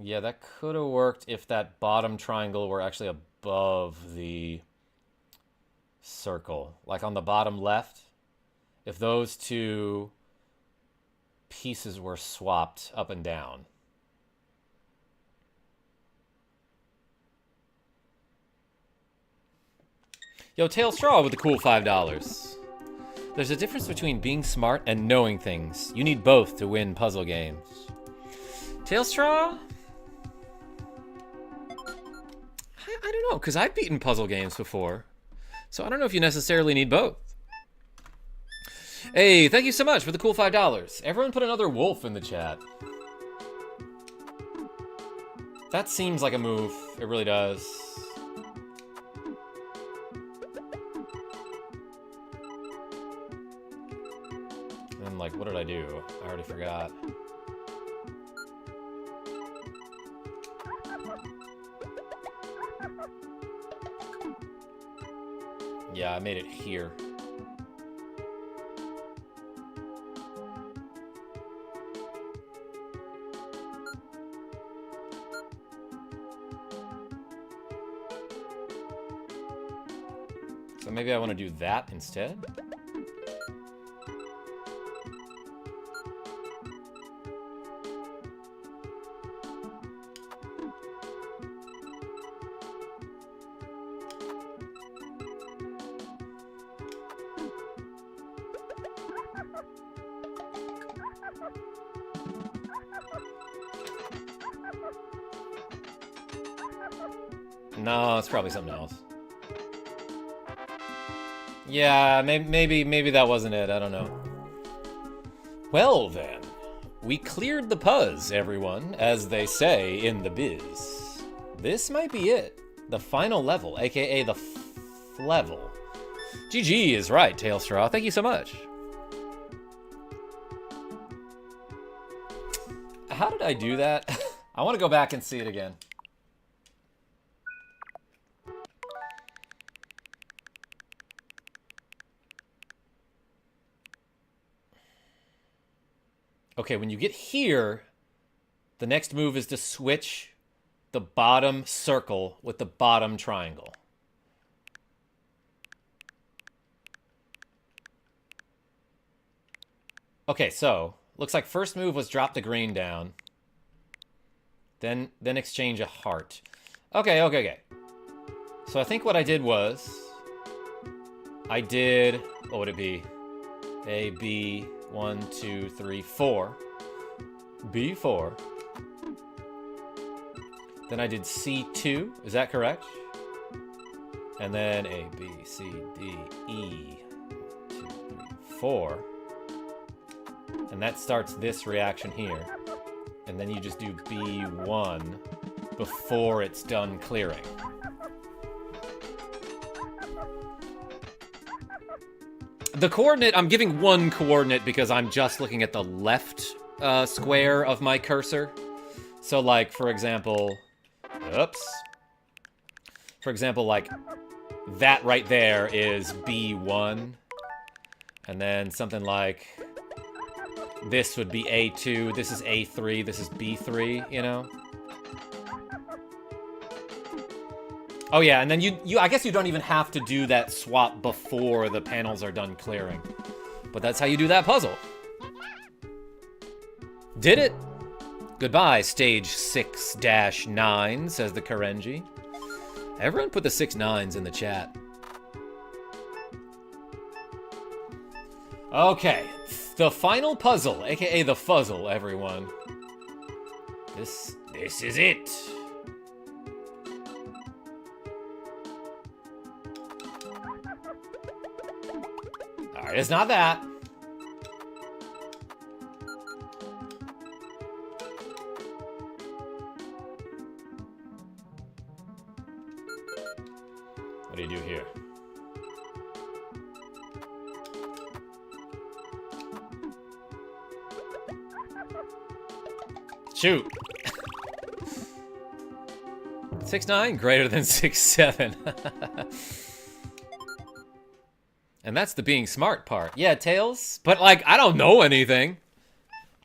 Yeah, that could have worked if that bottom triangle were actually above the circle. Like on the bottom left, if those two pieces were swapped up and down. Yo, Tail Straw with the cool $5. There's a difference between being smart and knowing things. You need both to win puzzle games. Tail Straw? I don't know, because I've beaten puzzle games before. So I don't know if you necessarily need both. Hey, thank you so much for the cool $5. Everyone put another wolf in the chat. That seems like a move. It really does. And like, what did I do? I already forgot. Yeah, I made it here. So maybe I want to do that instead? No, it's probably something else. Yeah, maybe that wasn't it. I don't know. Well then, we cleared the puzz, everyone, as they say in the biz. This might be it. The final level, aka the level. GG is right, Tailstraw. Thank you so much. How did I do that? I want to go back and see it again. Okay, when you get here, the next move is to switch the bottom circle with the bottom triangle. Okay, so looks like first move was drop the green down, then exchange a heart. Okay. So I think what I did was I did, what would it be? A, B, 1, 2, 3, 4. B4. Then I did C2. Is that correct? And then A, B, C, D, E, 2, 3, 4. And that starts this reaction here. And then you just do B1 before it's done clearing. The coordinate, I'm giving one coordinate because I'm just looking at the left square of my cursor. So like, for example, oops. For example, like, that right there is B1. And then something like this would be A2, this is A3, this is B3, you know? Oh yeah, and then you I guess you don't even have to do that swap before the panels are done clearing. But that's how you do that puzzle. Did it! Goodbye, stage 6-9, says the Karenji. Everyone put the 6 9s in the chat. Okay, the final puzzle, aka the fuzzle, everyone. This is it. Alright, it's not that. What do you do here? Shoot. 6-9 greater than 6-7. And that's the being smart part. Yeah, Tails. But like, I don't know anything.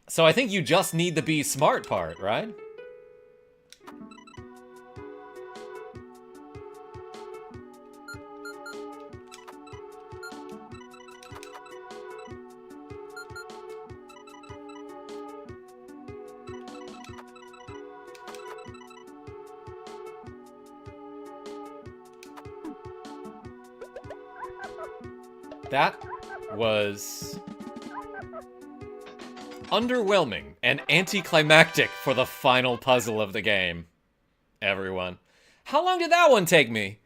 So I think you just need the be smart part, right? That was underwhelming and anticlimactic for the final puzzle of the game, everyone. How long did that one take me?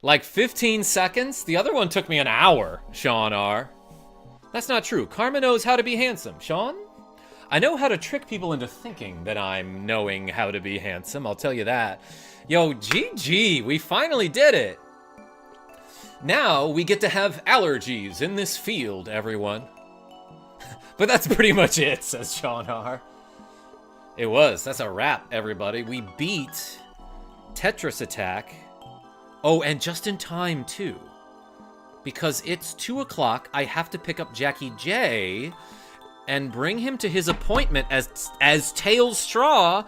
Like 15 seconds? The other one took me an hour, Sean R. That's not true. Karma knows how to be handsome. Sean? I know how to trick people into thinking that I'm knowing how to be handsome, I'll tell you that. Yo, GG, we finally did it. Now we get to have allergies in this field, everyone. But that's pretty much it, says Sean R. It was. That's a wrap, everybody. We beat Tetris Attack. Oh, and just in time, too. Because it's 2 o'clock, I have to pick up Jackie J and bring him to his appointment as Tails Straw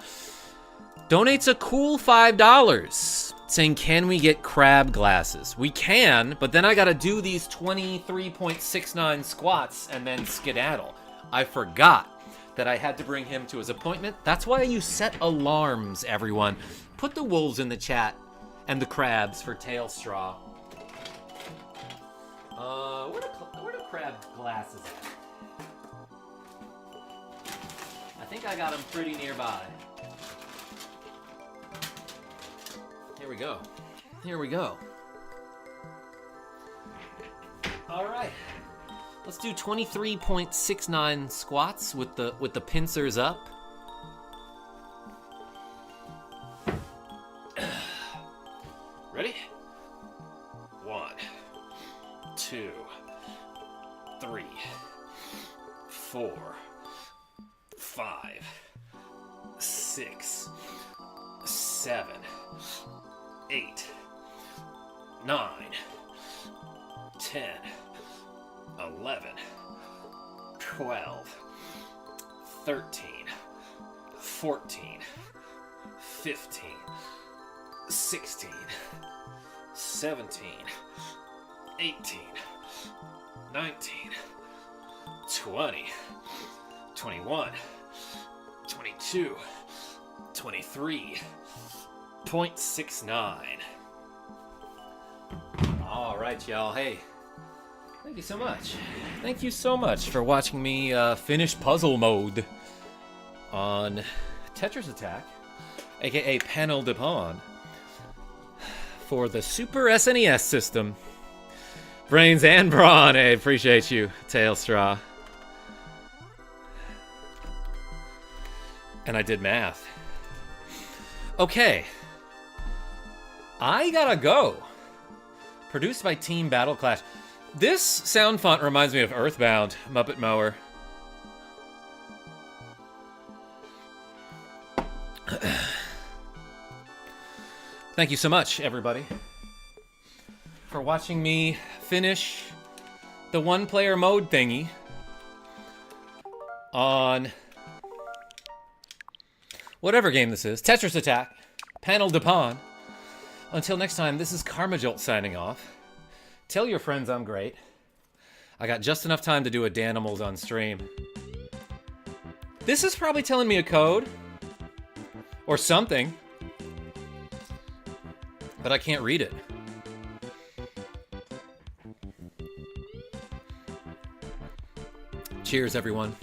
donates a cool $5. Saying, can we get crab glasses? We can, but then I gotta do these 23.69 squats and then skedaddle. I forgot that I had to bring him to his appointment. That's why you set alarms, everyone. Put the wolves in the chat and the crabs for tail straw. Where do crab glasses at? I think I got them pretty nearby. Here we go. Here we go. All right. Let's do 23.69 squats with the pincers up. Ready? 1, 2, 3, 4, 5, 6, 7, 8, 9, 10, 11, 12, 13, 14, 15, 16, 17, 18, 19, 20, 21, 22, 23, 0.69. All right, y'all. Hey, thank you so much. Thank you so much for watching me finish puzzle mode on Tetris Attack, aka Panel de Pon, for the Super SNES system. Brains and Brawn, I appreciate you, Tailstraw. And I did math. Okay. I gotta go. Produced by Team Battle Clash. This sound font reminds me of Earthbound, Muppet Mower. Thank you so much, everybody, for watching me finish the one-player mode thingy on whatever game this is. Tetris Attack, Panel de Pon. Until next time, this is KarmaJolt signing off. Tell your friends I'm great. I got just enough time to do a Danimals on stream. This is probably telling me a code. Or something. But I can't read it. Cheers, everyone.